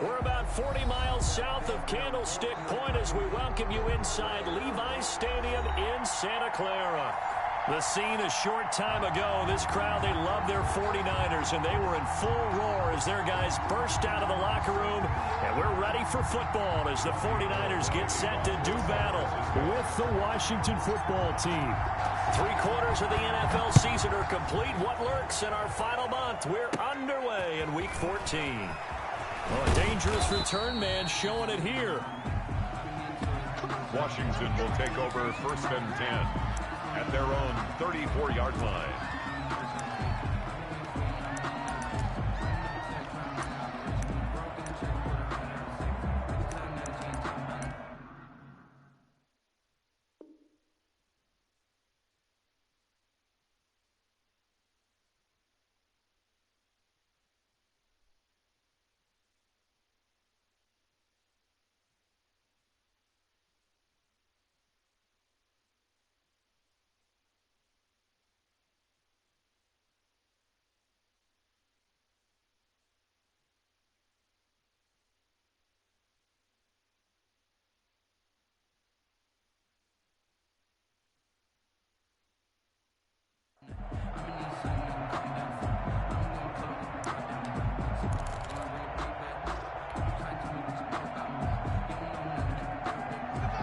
We're about 40 miles south of Candlestick Point as we welcome you inside Levi's Stadium in Santa Clara. The scene a short time ago, this crowd, they love their 49ers, and they were in full roar as their guys burst out of the locker room. And we're ready for football as the 49ers get set to do battle with the Washington football team. 3/4 of the NFL season are complete. What lurks in our final month? We're underway in Week 14. Well, a dangerous return man showing it here. Washington will take over 1st and 10 at their own 34-yard line.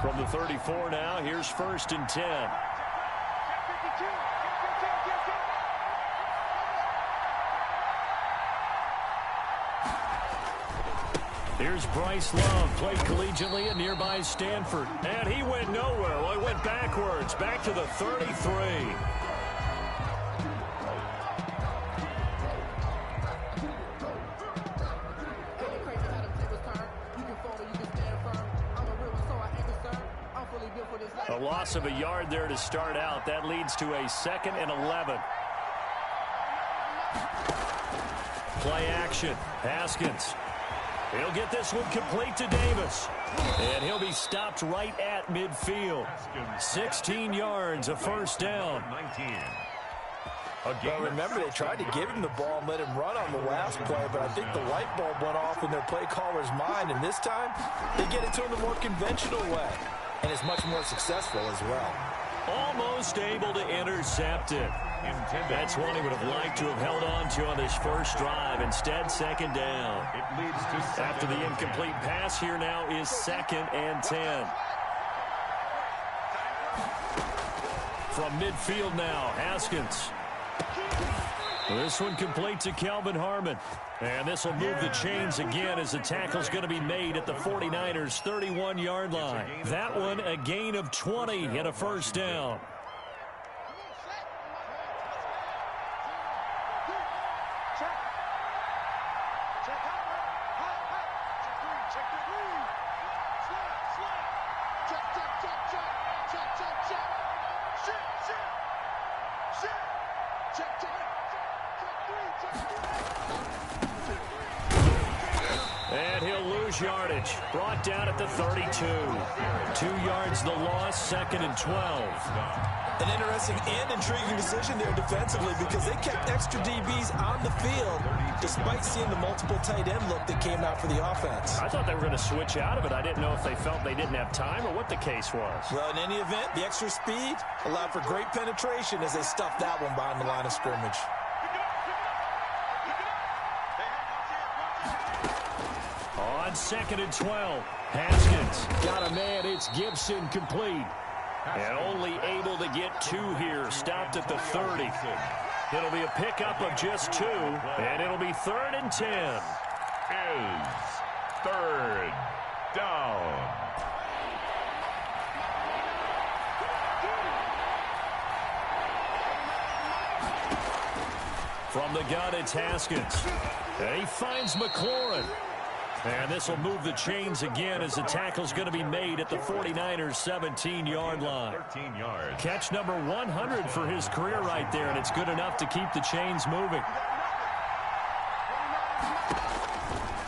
From the 34 now, here's 1st and 10. Here's Bryce Love, played collegiately at nearby Stanford. And he went nowhere. Well, he went backwards, back to the 33. A loss of a yard there to start out. That leads to a 2nd and 11. Play action. Haskins. He'll get this one complete to Davis. And he'll be stopped right at midfield. 16 yards, a 1st down. Well, remember, they tried to give him the ball and let him run on the last play, but I think the light bulb went off in their play caller's mind, and this time they get it to him the more conventional way. And is much more successful as well. Almost able to intercept it. That's one he would have liked to have held on to on his first drive. Instead, 2nd down. It leads to After the incomplete pass, here now is 2nd and 10. From midfield now, Haskins. This one complete to Kelvin Harmon. And this will move the chains again as the tackle's going to be made at the 49ers' 31-yard line. That one a gain of 20 and a 1st down. And he'll lose yardage. Brought down at the 32. 2 yards the loss, 2nd and 12. An interesting and intriguing decision there defensively because they kept extra DBs on the field despite seeing the multiple tight end look that came out for the offense. I thought they were going to switch out of it. I didn't know if they felt they didn't have time or what the case was. Well, in any event, the extra speed allowed for great penetration as they stuffed that one behind the line of scrimmage. On 2nd and 12, Haskins got a man. It's Gibson complete. And only able to get 2 here. Stopped at the 30. It'll be a pickup of just 2. And it'll be 3rd and 10. is 3rd down. From the gun, it's Haskins. And he finds McLaurin. And this will move the chains again as the tackle's going to be made at the 49ers' 17-yard line. 13 yards. Catch number 100 for his career right there, and it's good enough to keep the chains moving.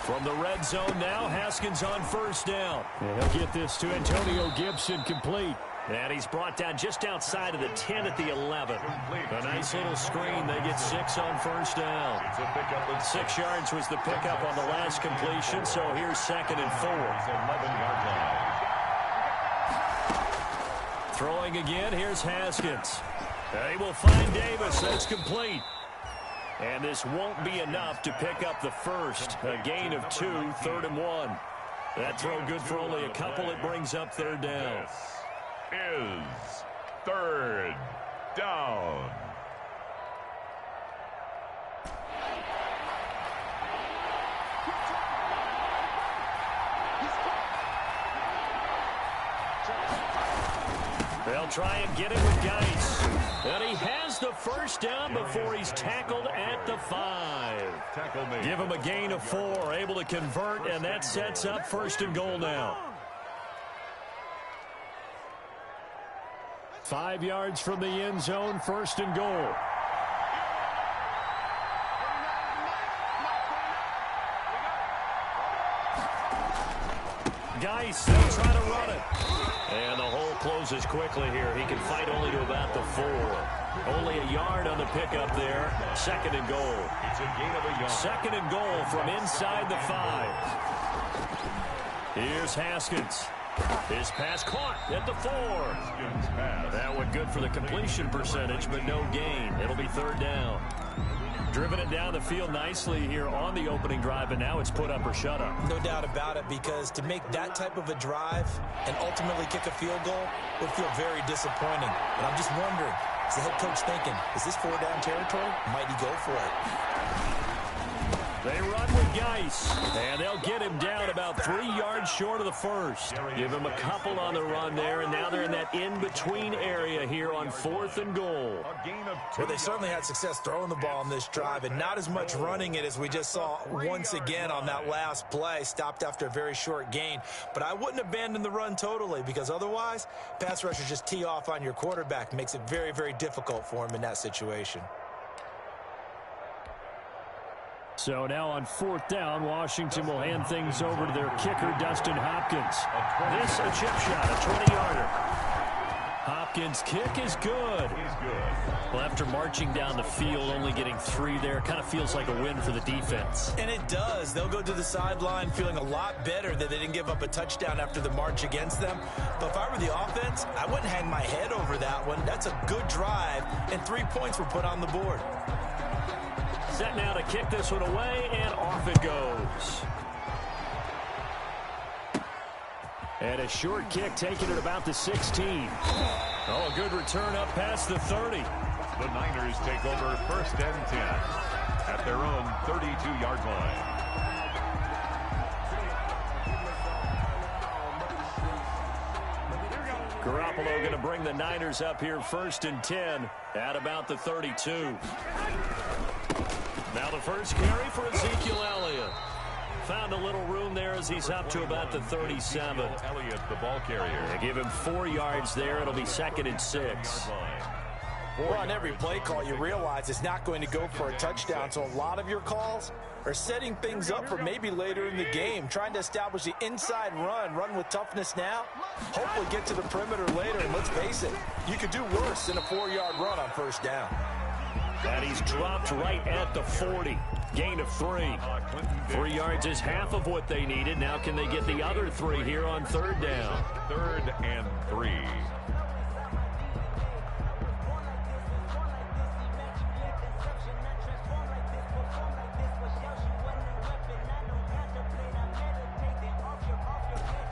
From the red zone now, Haskins on 1st down. And he'll get this to Antonio Gibson complete. And he's brought down just outside of the 10 at the 11. A nice little screen. They get 6 on first down. 6 yards was the pickup on the last completion, so here's 2nd and 4. 11-yard line. Throwing again, here's Haskins. They will find Davis. That's complete. And this won't be enough to pick up the first. A gain of 2, 3rd and 1. That throw good for only a couple. It brings up 3rd down. This is 3rd down. They'll try and get him with Geis. And he has the first down before he's tackled at the 5. Give him a gain of 4, able to convert, and that sets up 1st and goal now. 5 yards from the end zone, 1st and goal. Geis, they'll try to run it. And the hole closes quickly here. He can fight only to about the 4. Only a yard on the pickup there. 2nd and goal. It's a gain of a yard. 2nd and goal from inside the 5. Here's Haskins. His pass caught at the 4. That went good for the completion percentage, but no gain. It'll be 3rd down. Driven it down the field nicely here on the opening drive, and now it's put up or shut up. No doubt about it, because to make that type of a drive and ultimately kick a field goal would feel very disappointing. But I'm just wondering, is the head coach thinking, is this 4-down territory? Might he go for it? They run with Geis, and they'll get him down about 3 yards short of the first. Give him a couple on the run there, and now they're in that in-between area here on 4th and goal. Well, they certainly had success throwing the ball on this drive, and not as much running it as we just saw once again on that last play. Stopped after a very short gain. But I wouldn't abandon the run totally, because otherwise, pass rushers just tee off on your quarterback. Makes it very, very difficult for him in that situation. So now on 4th down, Washington will hand things over to their kicker, Dustin Hopkins. This a chip shot, a 20-yarder. Hopkins' kick is good. He's good. Well, after marching down the field, only getting 3 there, kind of feels like a win for the defense. And it does. They'll go to the sideline feeling a lot better that they didn't give up a touchdown after the march against them. But if I were the offense, I wouldn't hang my head over that one. That's a good drive, and 3 points were put on the board. Set now to kick this one away, and off it goes. And a short kick taken at about the 16. Oh, a good return up past the 30. The Niners take over 1st and 10 at their own 32-yard line. Garoppolo going to bring the Niners up here 1st and 10 at about the 32. Now the first carry for Ezekiel Elliott. Found a little room there as he's up to about the 37. Elliott, the ball carrier. They give him 4 yards there. It'll be 2nd and 6. Well, on every play call, you realize it's not going to go for a touchdown. So a lot of your calls are setting things up for maybe later in the game, trying to establish the inside run with toughness now, hopefully get to the perimeter later. And let's face it, you could do worse than a 4-yard run on 1st down. And he's dropped right at the 40. Gain of 3. 3 yards is half of what they needed. Now can they get the other 3 here on 3rd down? 3rd and 3.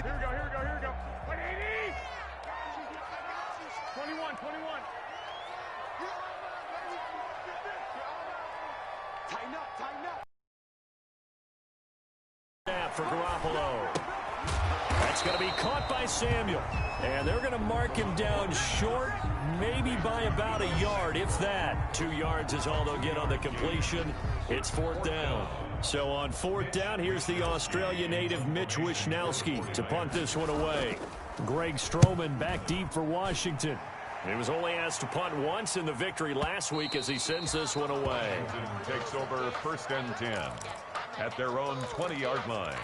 Here we go. 180. 21. Tighten up. Snap for Garoppolo. That's going to be caught by Samuel. And they're going to mark him down short, maybe by about a yard, if that. 2 yards is all they'll get on the completion. It's 4th down. So on 4th down, here's the Australia native Mitch Wishnowsky to punt this one away. Greg Stroman back deep for Washington. He was only asked to punt once in the victory last week as he sends this one away. Washington takes over 1st and 10 at their own 20-yard line.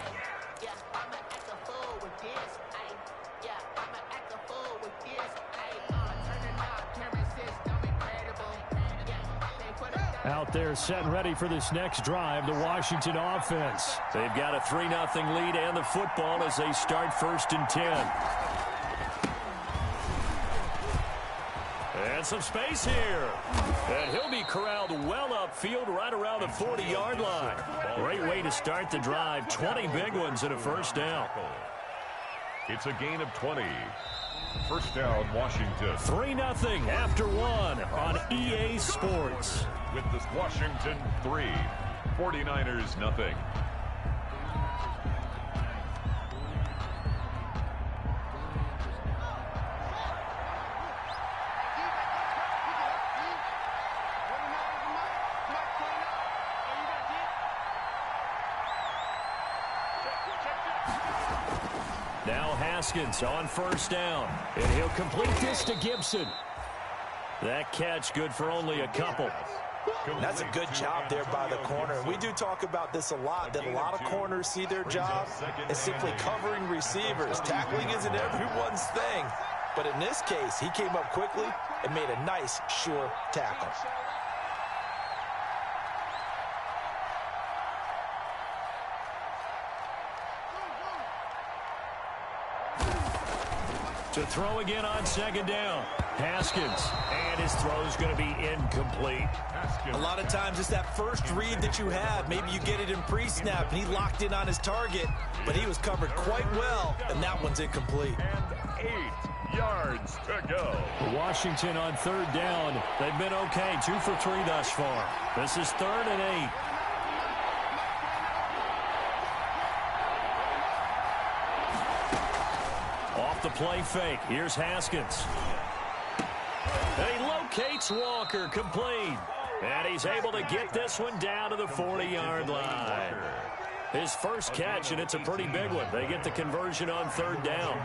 Out there set and ready for this next drive, the Washington offense. They've got a 3-0 lead and the football as they start 1st and 10. And some space here. And he'll be corralled well upfield right around the 40-yard line. Great way to start the drive. 20 big ones and a first down. It's a gain of 20. First down, Washington. 3-0 after 1 on EA Sports. With this Washington 3, 49ers nothing. Now Haskins on first down. And he'll complete this to Gibson. That catch good for only a couple. That's a good job there by the corner. We do talk about this a lot, that a lot of corners see their job as simply covering receivers. Tackling isn't everyone's thing. But in this case, he came up quickly and made a nice, sure tackle. To throw again on 2nd down. Haskins. And his throw is going to be incomplete. A lot of times it's that first read that you have. Maybe you get it in pre-snap, and he locked in on his target, but he was covered quite well, and that one's incomplete. And 8 yards to go. Washington on 3rd down. They've been okay. 2 for 3 thus far. This is 3rd and 8. The play fake. Here's Haskins. And he locates Walker, complete. And he's able to get this one down to the 40-yard line. His first catch, and it's a pretty big one. They get the conversion on 3rd down.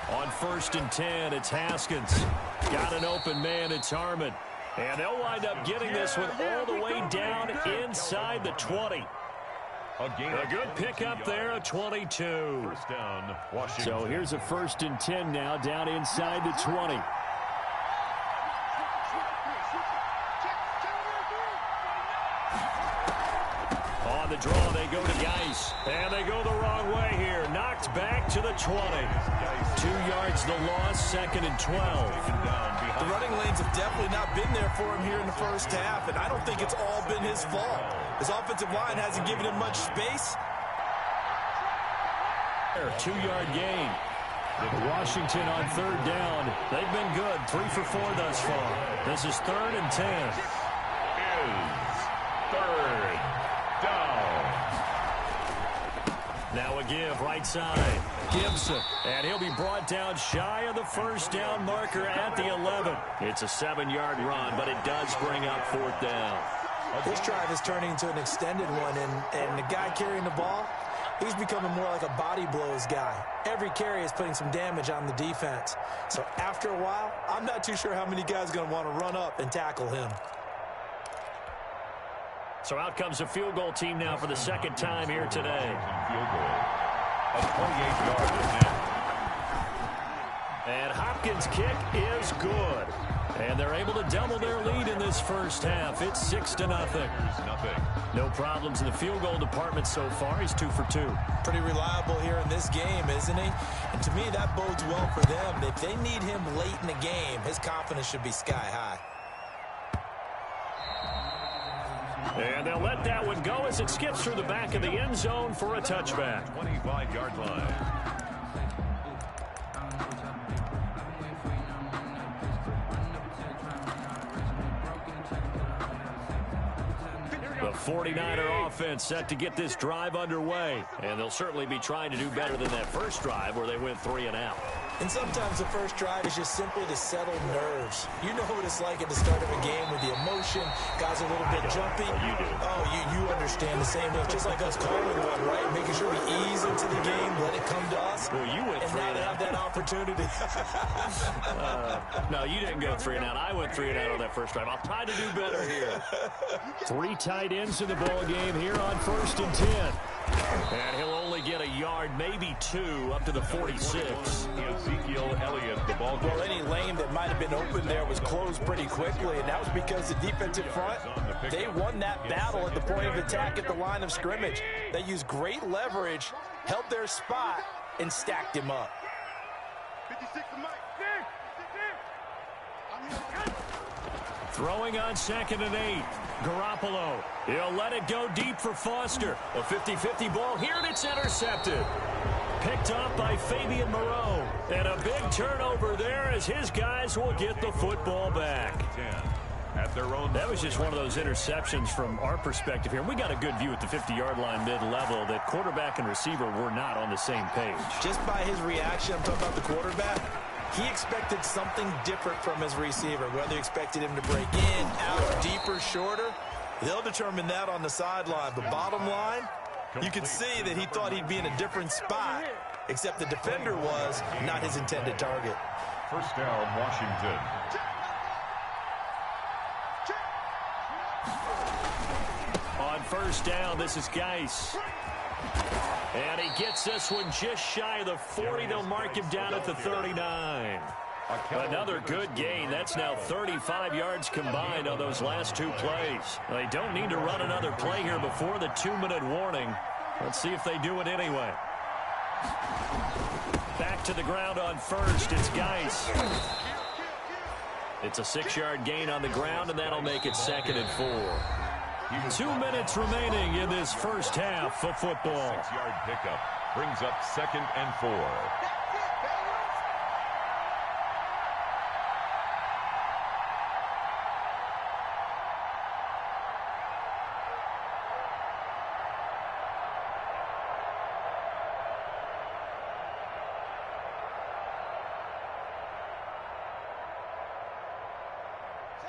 On 1st and 10, it's Haskins. Got an open man, it's Harmon. And they'll wind up getting this one all the way down inside the 20. A good pickup there, a 22. First down, Washington. So here's a 1st and 10 now, down inside the 20. On the draw, they go to Geis. And they go the wrong way here. Knocked back to the 20. 2 yards the loss, 2nd and 12. The running lanes have definitely not been there for him here in the first half, and I don't think it's all been his fault. His offensive line hasn't given him much space. 2-yard gain. Washington on 3rd down. They've been good. 3 for 4 thus far. This is 3rd and 10. Is 3rd down. Now a give right side. Gibson. And he'll be brought down shy of the first down marker at the 11. It's a 7-yard run, but it does bring up 4th down. This drive is turning into an extended one, and the guy carrying the ball, he's becoming more like a body blows guy. Every carry is putting some damage on the defense. So after a while, I'm not too sure how many guys are going to want to run up and tackle him. So out comes a field goal team now for the 2nd time here today. Field goal. A 28-yard attempt. And Hopkins' kick is good. And they're able to double their lead in this first half. It's 6-0. No problems in the field goal department so far. He's 2 for 2. Pretty reliable here in this game, isn't he? And to me, that bodes well for them. If they need him late in the game, his confidence should be sky high. And they'll let that one go as it skips through the back of the end zone for a touchback. 25-yard line. The 49er offense set to get this drive underway. And they'll certainly be trying to do better than that first drive where they went 3 and out. And sometimes the first drive is just simply to settle nerves. You know what it's like at the start of a game with the emotion. Guys are a little bit jumpy. You do. Oh, you understand the same way. Just like us calling one, right? Making sure we ease into the game, let it come to us. Well, you went 3 and out. Have that opportunity. No, you didn't go 3 and out. I went 3 and out on that first drive. I'll try to do better here. 3 tight ends in the ball game here on 1st and 10. And he'll only get a yard, maybe 2, up to the 46. Ezekiel Elliott, the ball carrier. Well, any lane that might have been open there was closed pretty quickly, and that was because the defensive front, they won that battle at the point of attack at the line of scrimmage. They used great leverage, held their spot, and stacked him up. 56 to Mike. Throwing on 2nd and 8. Garoppolo. He'll let it go deep for Foster. A 50-50 ball here, and it's intercepted. Picked up by Fabian Moreau. And a big turnover there as his guys will get the football back. 10 at their own. That was just one of those interceptions from our perspective here. We got a good view at the 50-yard line mid-level that quarterback and receiver were not on the same page. Just by his reaction, I'm talking about the quarterback, he expected something different from his receiver, whether he expected him to break in, out, deeper, shorter. They'll determine that on the sideline. But bottom line, you could see that he thought he'd be in a different spot, except the defender was not his intended target. First down, Washington. On first down, this is Geis. And he gets this one just shy of the 40. They'll mark him down at the 39. Another good gain. That's now 35 yards combined on those last 2 plays. They don't need to run another play here before the 2-minute warning. Let's see if they do it anyway. Back to the ground on first. It's Geis. It's a 6-yard gain on the ground, and that'll make it 2nd and 4. 2 minutes remaining in this first half of football. 6-yard pickup brings up 2nd and 4.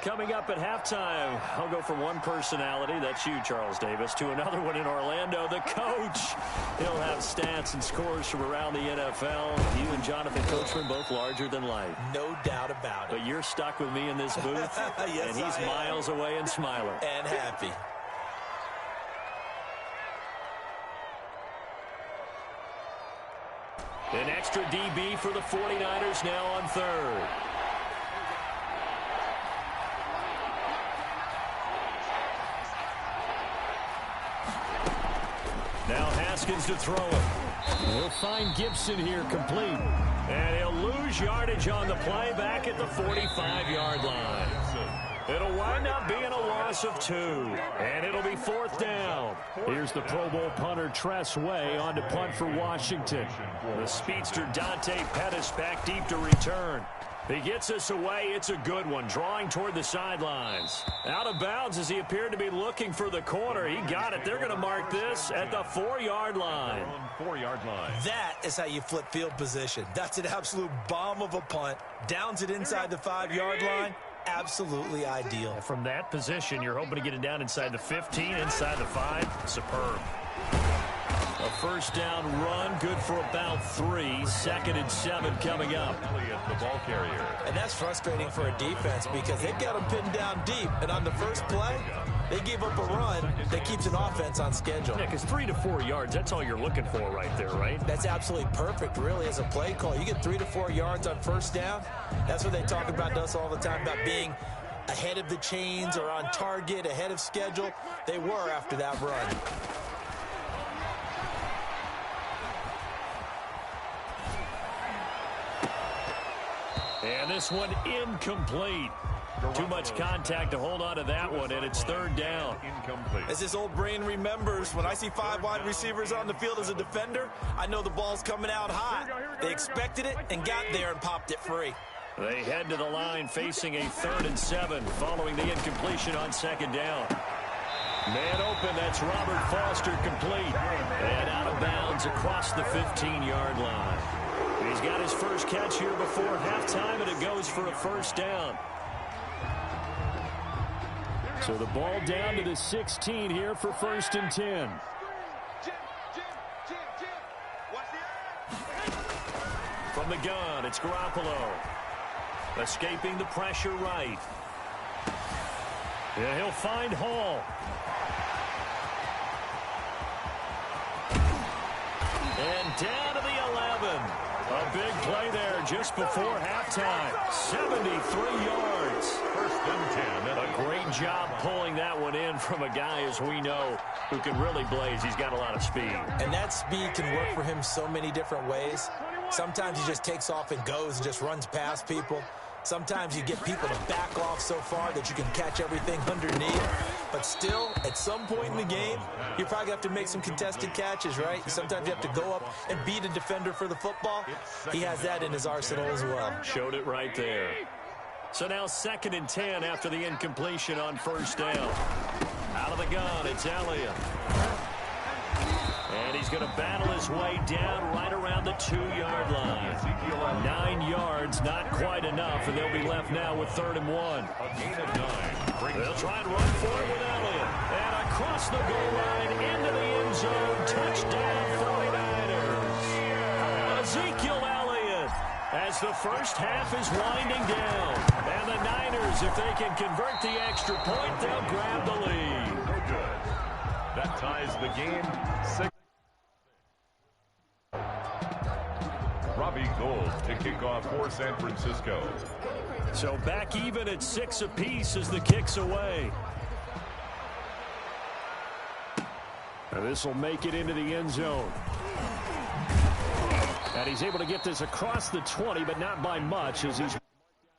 Coming up at halftime, I'll go from one personality, that's you, Charles Davis, to another one in Orlando, the coach. He'll have stats and scores from around the NFL. You and Jonathan Coachman, both larger than life. No doubt about it. But you're stuck with me in this booth, Yes, and he's miles away and smiling. And happy. An extra DB for the 49ers now on third. Now Haskins to throw it. He'll find Gibson here complete. And he'll lose yardage on the play back at the 45-yard line. It'll wind up being a loss of 2. And it'll be 4th down. Here's the Pro Bowl punter Tress Way on to punt for Washington. The speedster Dante Pettis back deep to return. He gets us away. It's a good one, drawing toward the sidelines. Out of bounds as he appeared to be looking for the corner. He got it. They're going to mark this at the 4-yard line. 4-yard line. That is how you flip field position. That's an absolute bomb of a punt. Downs it inside the 5-yard line. Absolutely ideal. From that position, you're hoping to get it down inside the 15, inside the 5. Superb. A first down run, good for about 3. 2nd and 7 coming up. Elliott, the ball carrier. And that's frustrating for a defense because they've got them pinned down deep. And on the first play, they gave up a run that keeps an offense on schedule. Yeah, because 3 to 4 yards, that's all you're looking for right there, right? That's absolutely perfect, really, as a play call. You get 3 to 4 yards on first down. That's what they talk about to us all the time, about being ahead of the chains or on target, ahead of schedule. They were after that run. And this one incomplete. Too much contact to hold on to that one, and it's 3rd down. Incomplete. As this old brain remembers, when I see 5 wide receivers on the field as a defender, I know the ball's coming out hot. They expected it and got there and popped it free. They head to the line facing a 3rd and 7 following the incompletion on 2nd down. Man open, that's Robert Foster complete. And out of bounds across the 15-yard line. He's got his first catch here before halftime, and it goes for a first down. So the ball down to the 16 here for 1st and 10. From the gun, it's Garoppolo. Escaping the pressure right. Yeah, he'll find Hall. And down to the 11. A big play there just before halftime. 73 yards. First and 10. A great job pulling that one in from a guy, as we know, who can really blaze. He's got a lot of speed. And that speed can work for him so many different ways. Sometimes he just takes off and goes and just runs past people. Sometimes you get people to back off so far that you can catch everything underneath. But still, at some point in the game, you probably have to make some contested catches, right? Sometimes you have to go up and beat a defender for the football. He has that in his arsenal as well. Showed it right there. So now 2nd and 10 after the incompletion on first down. Out of the gun, it's Elliott. And he's going to battle his way down right around the 2-yard line. 9 yards, not quite enough, and they'll be left now with 3rd and 1. A gain of 9. They'll try and run for it with Elliott. And across the goal line into the end zone. Touchdown 49ers. Ezekiel Elliott as the first half is winding down. And the Niners, if they can convert the extra point, they'll grab the lead. No good. That ties the game. 6. Robbie Gould to kick off for San Francisco. So back even at 6 apiece as the kick's away. And this will make it into the end zone. And he's able to get this across the 20, but not by much as he's